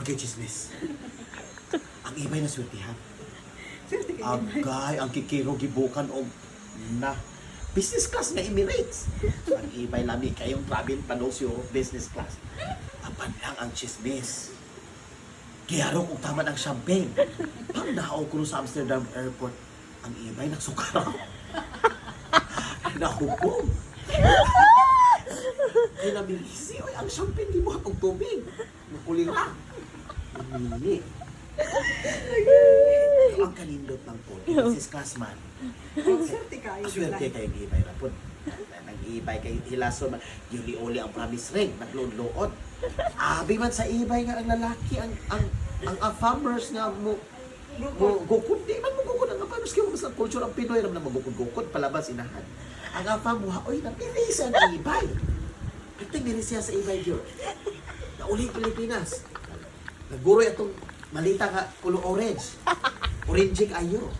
Magkichismis. Ang ibay na swertihan. Swerte kayo. Agay, ang kikiro gibukan o na business class nga Emirates. Ang ibay lami kayong travel panosyo business class. Apan lang ang chismis. Kiyaro kung tama ang champagne. Pag nahaw ko sa Amsterdam Airport, ang ibay nagsukara. Nahukom. Kinabilisi, oy, ang champagne di mo hatong tubig. Nakuling lang. Umili. Ang kalindot ng po, business class man. Swerte kayo. Swerte kayo ibay rapon. Nag-ibay kayo hilason man. Yuli-uli ang promise ring, naglood-lood. Abi man sa ibay nga ang lalaki, ang farmers nga mo gukod, di man mo gukod. Ang farmers kayo sa culture ang Pinoy ram na magukod-gukod, palabas inahan. Ang afam mo, oy, napilisa ang ibay. Pagting nilisiya sa ibay yun. Nauli Pilipinas. Naguro itong malita nga, kulo orange. Orange kayo.